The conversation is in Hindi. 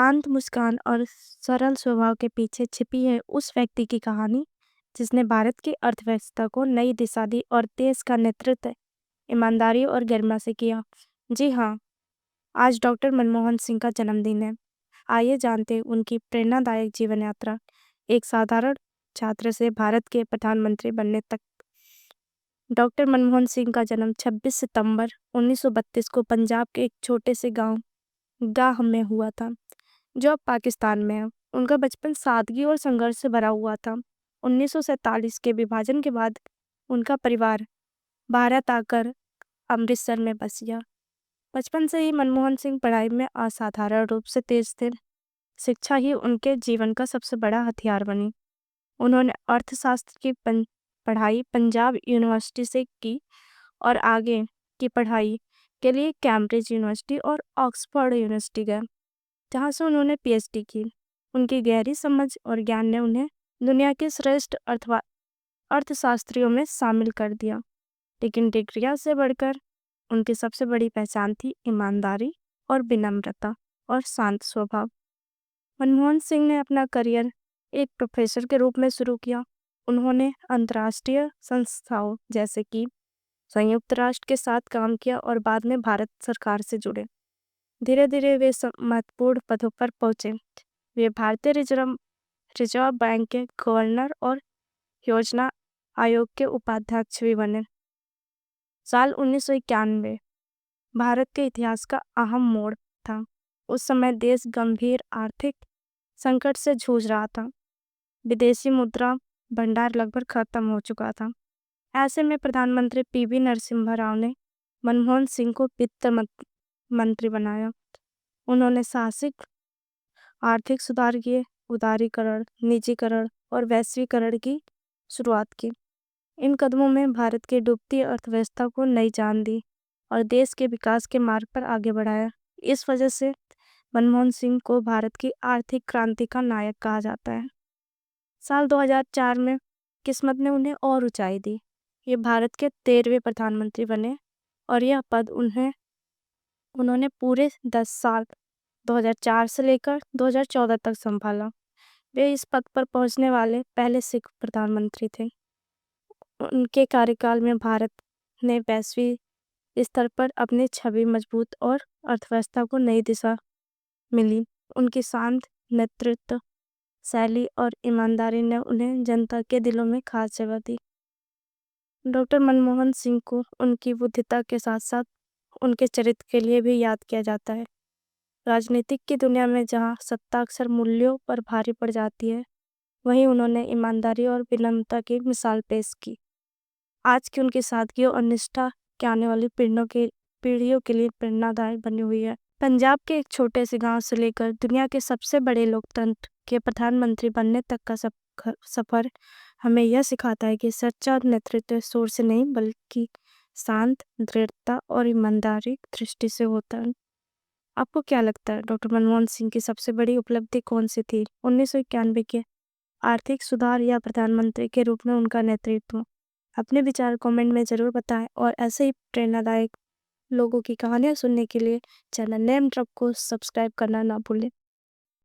शांत मुस्कान और सरल स्वभाव के पीछे छिपी है उस व्यक्ति की कहानी जिसने भारत की अर्थव्यवस्था को नई दिशा दी और देश का नेतृत्व ईमानदारी और गरिमा से किया। जी हाँ, आज डॉक्टर मनमोहन सिंह का जन्मदिन है। आइए जानते हैं उनकी प्रेरणादायक जीवन यात्रा, एक साधारण छात्र से भारत के प्रधानमंत्री बनने तक। डॉक्टर मनमोहन सिंह का जन्म 26 सितंबर 1932 को पंजाब के एक छोटे से गांव गाह में हुआ था, जो अब पाकिस्तान में है। उनका बचपन सादगी और संघर्ष से भरा हुआ था। 1947 के विभाजन के बाद उनका परिवार भारत आकर अमृतसर में बस गया। बचपन से ही मनमोहन सिंह पढ़ाई में असाधारण रूप से तेज थे। शिक्षा ही उनके जीवन का सबसे बड़ा हथियार बनी। उन्होंने अर्थशास्त्र की पढ़ाई पंजाब यूनिवर्सिटी से की और आगे की पढ़ाई के लिए कैम्ब्रिज यूनिवर्सिटी और ऑक्सफोर्ड यूनिवर्सिटी गए, जहाँ से उन्होंने पीएचडी की। उनकी गहरी समझ और ज्ञान ने उन्हें दुनिया के श्रेष्ठ अर्थशास्त्रियों में शामिल कर दिया। लेकिन डिग्रियां से बढ़कर उनकी सबसे बड़ी पहचान थी ईमानदारी और विनम्रता और शांत स्वभाव। मनमोहन सिंह ने अपना करियर एक प्रोफेसर के रूप में शुरू किया। उन्होंने अंतर्राष्ट्रीय संस्थाओं जैसे कि संयुक्त राष्ट्र के साथ काम किया और बाद में भारत सरकार से जुड़े। धीरे धीरे वे महत्वपूर्ण पदों पर पहुंचे। वे भारतीय रिजर्व बैंक के गवर्नर और योजना आयोग के उपाध्यक्ष भी बने। साल 1991 भारत के इतिहास का अहम मोड़ था। उस समय देश गंभीर आर्थिक संकट से जूझ रहा था। विदेशी मुद्रा भंडार लगभग खत्म हो चुका था। ऐसे में प्रधानमंत्री पीवी नरसिम्हा राव ने मनमोहन सिंह को वित्त मंत्री बनाया। उन्होंने साहसिक आर्थिक सुधार किए, उदारीकरण, निजीकरण और वैश्वीकरण की शुरुआत की। इन कदमों में भारत की डूबती अर्थव्यवस्था को नई जान दी और देश के विकास के मार्ग पर आगे बढ़ाया। इस वजह से मनमोहन सिंह को भारत की आर्थिक क्रांति का नायक कहा जाता है। साल 2004 में किस्मत ने उन्हें और ऊंचाई दी। ये भारत के 13वें प्रधानमंत्री बने और यह पद उन्होंने पूरे 10 साल 2004 से लेकर 2014 तक संभाला। वे इस पद पर पहुंचने वाले पहले सिख प्रधानमंत्री थे। उनके कार्यकाल में भारत ने वैश्विक स्तर पर अपनी छवि मजबूत और अर्थव्यवस्था को नई दिशा मिली। उनकी शांत नेतृत्व शैली और ईमानदारी ने उन्हें जनता के दिलों में खास जगह दी। डॉक्टर मनमोहन सिंह को उनकी बुद्धिता के साथ साथ उनके चरित्र के लिए भी याद किया जाता है। राजनीतिक की दुनिया में जहां सत्ता अक्सर मूल्यों पर भारी पड़ जाती है, वहीं उन्होंने ईमानदारी और विनम्रता की मिसाल पेश की। आज की उनकी सादगी और निष्ठा के आने वाली पीढ़ियों के लिए प्रेरणादायक बनी हुई है। पंजाब के एक छोटे से गांव से लेकर दुनिया के सबसे बड़े लोकतंत्र के प्रधानमंत्री बनने तक का सफर हमें यह सिखाता है कि सच्चा नेतृत्व शोर से नहीं बल्कि शांत, दृढ़ता और ईमानदारी दृष्टि से होता है। आपको क्या लगता है डॉक्टर मनमोहन सिंह की सबसे बड़ी उपलब्धि कौन सी थी? 1991 के आर्थिक सुधार या प्रधानमंत्री के रूप में उनका नेतृत्व? अपने विचार कमेंट में जरूर बताएं और ऐसे ही प्रेरणादायक लोगों की कहानियां सुनने के लिए चैनल नेम ड्रॉप को सब्सक्राइब करना ना भूलें।